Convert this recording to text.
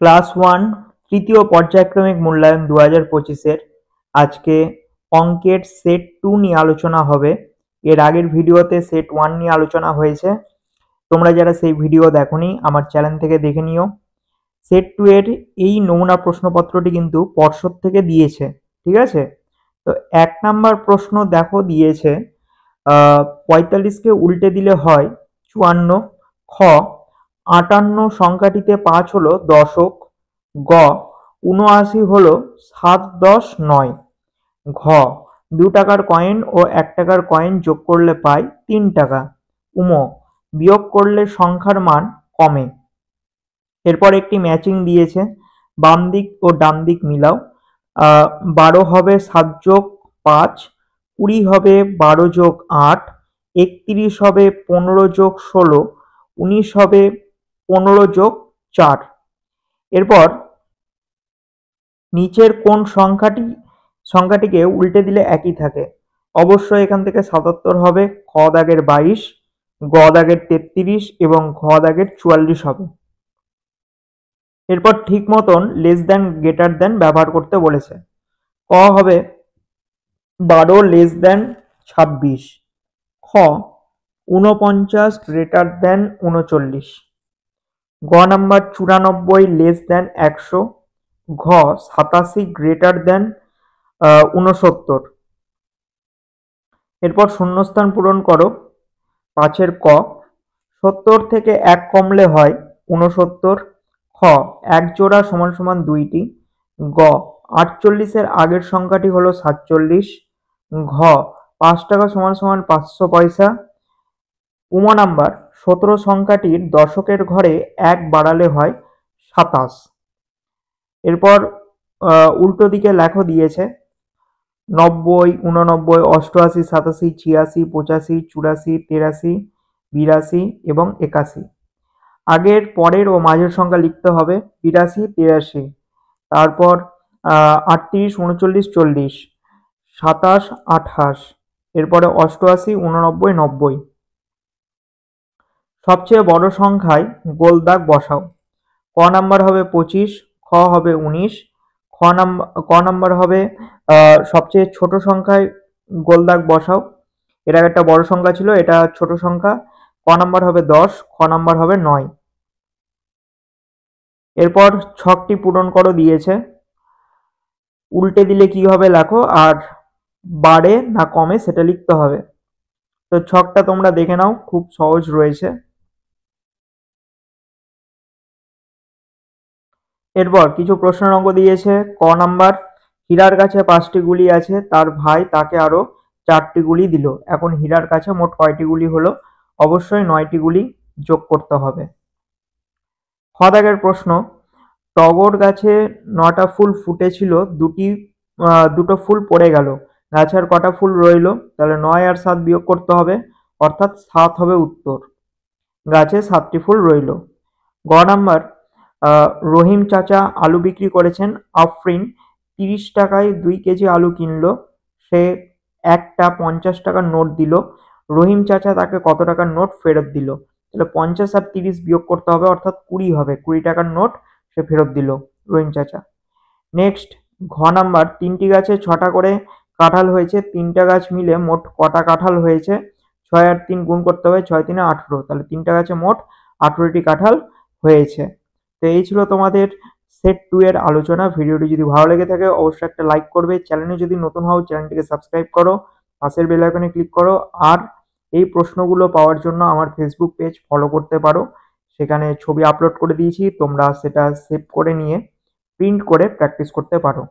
Class 1 তৃতীয় পর্যায়ক্রমিক মূল্যায়ন 2025-এর আজকে অঙ্কের সেট 2 নিয়ে আলোচনা হবে। এর আগের ভিডিওতে সেট 1 নিয়ে আলোচনা হয়েছে। তোমরা যারা সেই ভিডিও দেখোনি আমার চ্যানেল থেকে দেখে নিও। সেট 2 এর এই নমুনা প্রশ্নপত্রটি কিন্তু পর্ষদ থেকে দিয়েছে, ঠিক আছে? তো 1 নাম্বার প্রশ্ন দেখো দিয়েছে 45কে উল্টে দিলে হয় 54। খ 58 সংখ্যাটিতে 5 হলো দশক। গ 79 হলো 7, 10, 9। ঘ 2 টাকার কয়েন ও 1 টাকার কয়েন যোগ করলে পাই 3 টাকা। উম বিয়োগ করলে সংখ্যার মান কমে। এরপর একটি ম্যাচিং দিয়েছে, বাম দিক ও ডান দিক মিলাও। 12 হবে 7 যোগ 5, 20 হবে 12 যোগ 8, 31 হবে 15 যোগ 16, 19 হবে 15 যোগ 4। এরপর নিচের কোন সংখ্যাটিকে উল্টে দিলে একই থাকে? অবশ্যই এখান থেকে 77 হবে, খ দাগের 22, গ দাগের 33 এবং ঘ দাগের 44 হবে। এরপর ঠিক মতন লেস দ্যান গ্রেটার দ্যান ব্যবহার করতে বলেছে। ক হবে 12 লেস দ্যান 26, খ 49 গ্রেটার দ্যান 39, গ নাম্বার 94 লেস দ্যান 100, ঘ 87 গ্রেটার দ্যান 69। এরপর শূন্যস্থান পূরণ করো। 5-এর ক 70 থেকে 1 কমলে হয় 69। খ 1 জোড়া সমান সমান 2টি। গ 48-এর আগের সংখ্যাটি হলো 47। ঘ 5 টাকা সমান সমান 500 পয়সা। উম নাম্বার 17 সংখ্যাটির দশকের ঘরে 1 বাড়ালে হয় 27। এরপর উল্টো দিকে লেখো দিয়েছে 90, 89, 88, 87, 86, 85, 84, 83, 82 এবং 81। আগের, পরের ও মাঝের সংখ্যা লিখতে হবে 82, 83, তারপর 38, 39, 40, 27, 28, এরপরে 88, 89, 90। সবচেয়ে বড় সংখ্যায় গোল দাগ বসাও। ক নাম্বার হবে 25, খ হবে 19, ক নাম্বার হবে সবচেয়ে ছোট সংখ্যায় গোল দাগ বসাও। এটা একটা বড় সংখ্যা ছিল, এটা ছোট সংখ্যা। ক নাম্বার হবে 10, খ নাম্বার হবে 9। এরপর ছকটি পূরণ করো দিয়েছে, উল্টে দিলে কি হবে লেখো, আর বাড়ে না কমে সেটা লিখতে হবে। তো ছকটা তোমরা দেখে নাও, খুব সহজ রয়েছে। এরপর কিছু প্রশ্নের অঙ্ক দিয়েছে। ক নাম্বার হীরার কাছে 5টি গুলি আছে, তার ভাই তাকে আরো 4টি গুলি দিল। এখন হীরার কাছে মোট কয়টি গুলি হলো? অবশ্যই 9টি গুলি যোগ করতে হবে। খ দাগের প্রশ্ন, টগর গাছে 9টা ফুল ফুটেছিল, দুটো ফুল পড়ে গেল, গাছে আর কটা ফুল রইল? তাহলে 9 আর 7 বিয়োগ করতে হবে, অর্থাৎ 7 হবে উত্তর। গাছে 7টি ফুল রইল। গ নাম্বার রহিম চাচা আলু বিক্রি করেছেন। আফরিন 30 টাকায় 2 কেজি আলু কিনলো। সে একটা 50 টাকার নোট দিল। রহিম চাচা তাকে কত টাকার নোট ফেরত দিল? তাহলে 50 আর 30 বিয়োগ করতে হবে, অর্থাৎ 20 হবে। 20 টাকার নোট সে ফেরত দিল রহিম চাচা। নেক্সট ঘ নাম্বার 3টি গাছে 6টা করে কাঁঠাল হয়েছে, 3টা গাছ মিলে মোট কটা কাঁঠাল হয়েছে? 6 আর 3 গুণ করতে হবে, 6 3 18, তাহলে 3টা গাছে মোট 18টি কাঁঠাল হয়েছে। তো এই ছিল তোমাদের সেট 2 এর আলোচনা। ভিডিওটি যদি ভালো লেগে থাকে অবশ্যই একটা লাইক করবে। চ্যানেলে যদি নতুন হও চ্যানেলটিকে সাবস্ক্রাইব করো, পাশের বেল আইকনে ক্লিক করো। আর এই প্রশ্নগুলো পাওয়ার জন্য আমার ফেসবুক পেজ ফলো করতে পারো, সেখানে ছবি আপলোড করে দিয়েছি, তোমরা সেটা সেভ করে নিয়ে প্রিন্ট করে প্র্যাকটিস করতে পারো।